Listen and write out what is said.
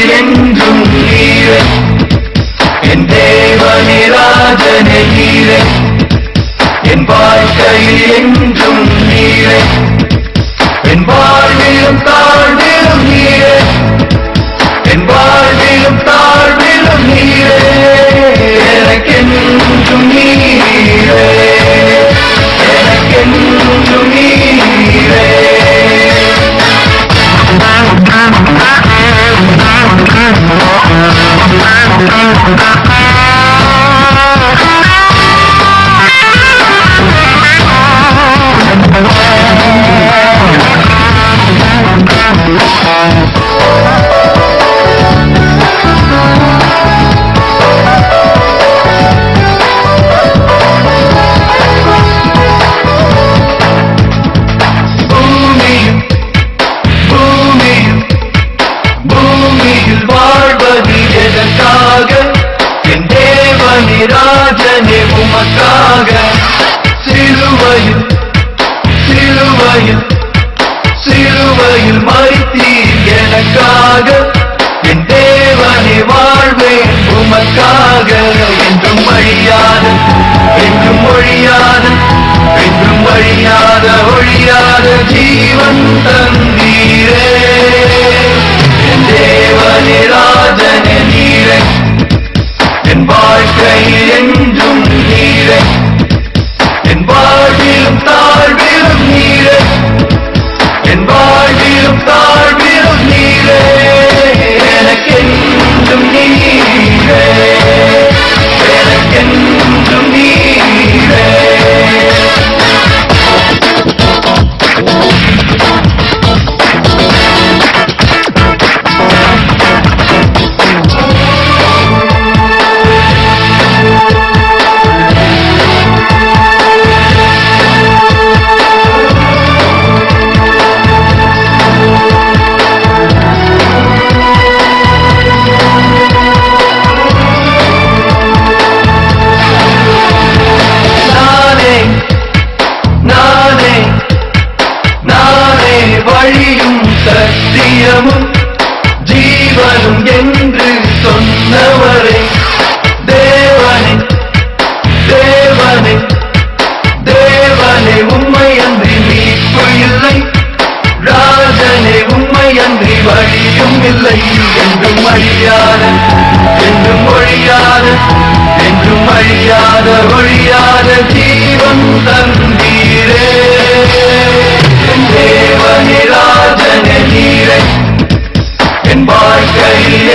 வாழ்க்கையில் என்றும் நீரே, என் தேவனே ராஜனே நீரே, என் வாழ்க்கையில் என்றும் நீரே, என் வாழ்விலும் தாழ்விலும் நீரே, என் வாழ்விலும் தாழ்விலும் நீரே, எனக்கென்றும் நீரே, எனக்கென்றும் நீரே. ராஜனே உமக்காக சிலுவையில் சிலுவையில் சிலுவையில் மரித்தீர் எனக்காக, என் தேவனே வாழ்வேன் உமக்காக. என்றும் அழியாத என்றும் ஒழியாத என்றும் அழியாத ஒழியாத ஜீவன் தந்தீரே, என் தேவனே ராஜனே நீரே, என் வாழ்க்கையில் என்றும் நீரே, என் வாழ்விலும் தாழ்விலும் நீரே, என் வாழ்விலும் தாழ்விலும் நீரே, எனக்கென்றும் நீரே, எனக்கென்றும் நீரே. வழியும் சத்தியமும் ஜீவனும் என்று சொன்னவரே, தேவனே தேவனே தேவனே உம்மை அன்றி மீட்பு இல்லை, ராஜனே உம்மை அன்றி வழியும் இல்லை. என்றும் அழியாத என்றும் ஒழியாத என்றும் அழியாத ஒழியாத ஜீவன் தந்தீரே, என் தேவனே ராஜனே நீரே, என் வாழ்க்கையில்